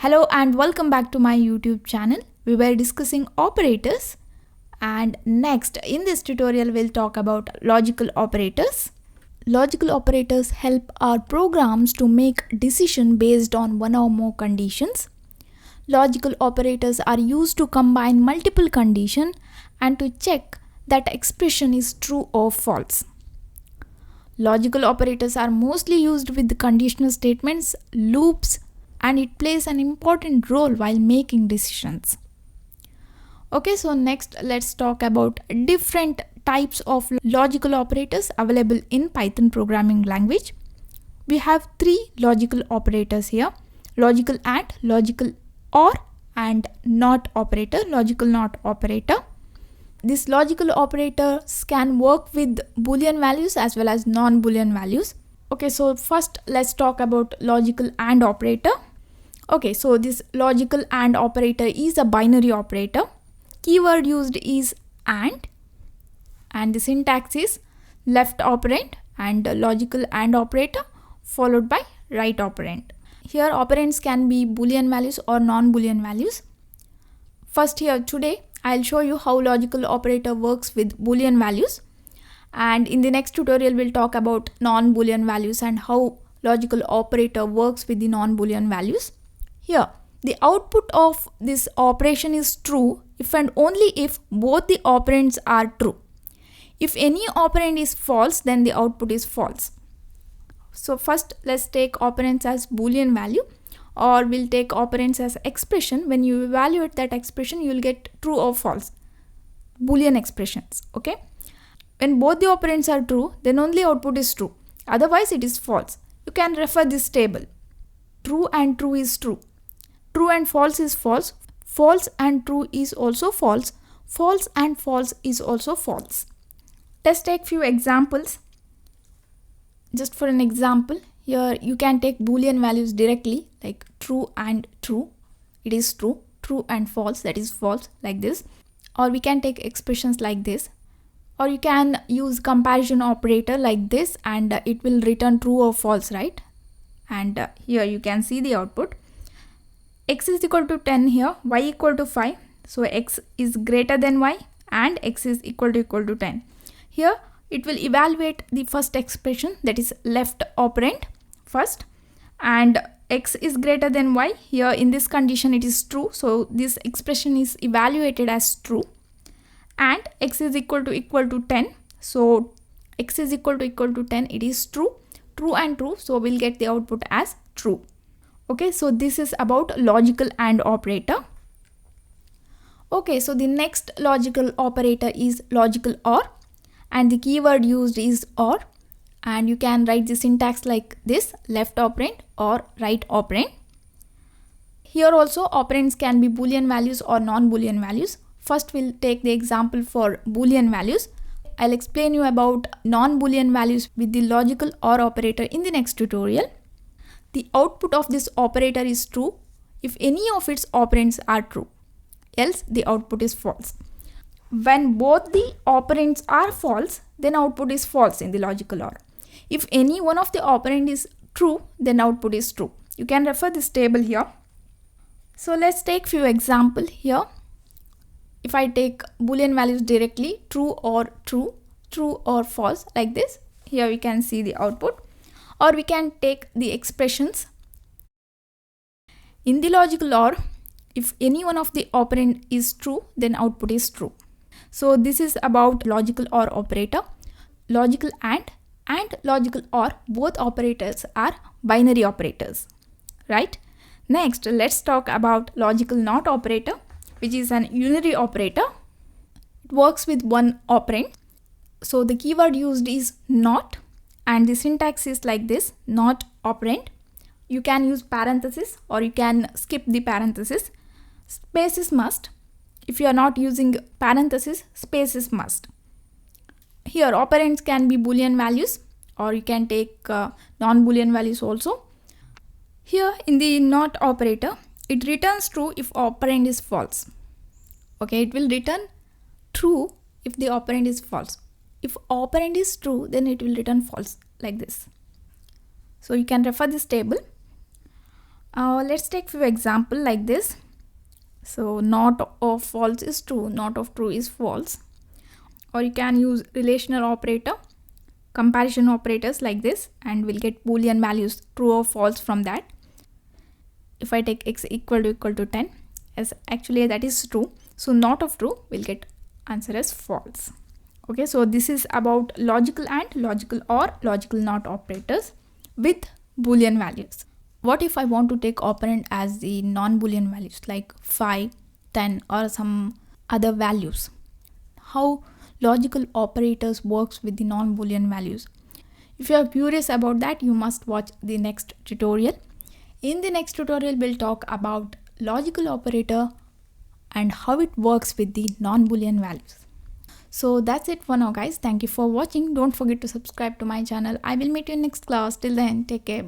Hello and welcome back to my YouTube channel. We were discussing operators, and next in this tutorial we'll talk about logical operators. Logical operators help our programs to make decisions based on one or more conditions. Logical operators are used to combine multiple conditions and to check that expression is true or false. Logical operators are mostly used with conditional statements, loops, and it plays an important role while making decisions. Okay, so next let's talk about different types of logical operators available in Python programming language. We have three logical operators here: logical AND, logical OR, and NOT operator, logical NOT operator. These logical operators can work with Boolean values as well as non-Boolean values. Okay, so first let's talk about logical AND operator. Okay, so this logical AND operator is a binary operator. Keyword used is AND, and the syntax is left operand and logical AND operator followed by right operand. Here operands can be Boolean values or non-Boolean values. First, here today I'll show you how logical operator works with Boolean values, and in the next tutorial we'll talk about non-Boolean values and how logical operator works with the non-Boolean values. Here, the output of this operation is true if and only if both the operands are true. If any operand is false, then the output is false. So first let's take operands as Boolean value, or we'll take operands as expression. When you evaluate that expression, you'll get true or false Boolean expressions. Okay, when both the operands are true, then only output is true, otherwise it is false. You can refer this table. True and true is true, true and false is false, false and true is also false, false and false is also false. Let's take few examples. Just for an example, here you can take Boolean values directly, like true and true, it is true, true and false, that is false, like this. Or we can take expressions like this, or you can use comparison operator like this, and it will return true or false, right? And here you can see the output. X is equal to 10 here, y equal to 5, so x is greater than y and x is equal to 10. Here it will evaluate the first expression, that is left operand first, and x is greater than y. Here in this condition it is true, so this expression is evaluated as true. And x is equal to 10, so x is equal to 10, it is true, true and true, so we'll get the output as true. Okay, so this is about logical AND operator. Okay, so the next logical operator is logical OR, and the keyword used is OR, and you can write the syntax like this: left operand or right operand. Here also operands can be Boolean values or non-Boolean values. First we'll take the example for Boolean values. I'll explain you about non-Boolean values with the logical OR operator in the next tutorial. The output of this operator is true if any of its operands are true, else the output is false. When both the operands are false, then output is false in the logical OR. If any one of the operand is true, then output is true. You can refer this table here. So let's take few examples here. If I take Boolean values directly, true or true, true or false, like this, here we can see the output. Or we can take the expressions. In the logical OR, if any one of the operand is true, then output is true. So this is about logical OR operator. Logical AND and logical OR, both operators are binary operators, right? Next, let's talk about logical NOT operator, which is an unary operator. It works with one operand. So the keyword used is NOT, and the syntax is like this: NOT operand. You can use parenthesis or you can skip the parenthesis. Space is must. If you are not using parenthesis, space is must. Here operands can be Boolean values, or you can take non-Boolean values also. Here in the NOT operator, it returns true if operand is false. Okay, it will return true if the operand is false. If operand is true, then it will return false, like this. So you can refer this table. Let's take few example like this. So not of false is true, not of true is false. Or you can use relational operator, comparison operators like this, and we'll get Boolean values true or false from that. If I take x equal to 10, as actually that is true, so not of true, we'll get answer as false. Okay, so this is about logical and, logical or, logical not operators with Boolean values. What if I want to take operand as the non-Boolean values like 5, 10 or some other values? How logical operators works with the non-Boolean values? If you are curious about that, you must watch the next tutorial. In the next tutorial, we'll talk about logical operator and how it works with the non-Boolean values. So that's it for now, guys. Thank you for watching. Don't forget to subscribe to my channel. I will meet you in next class. Till then, take care.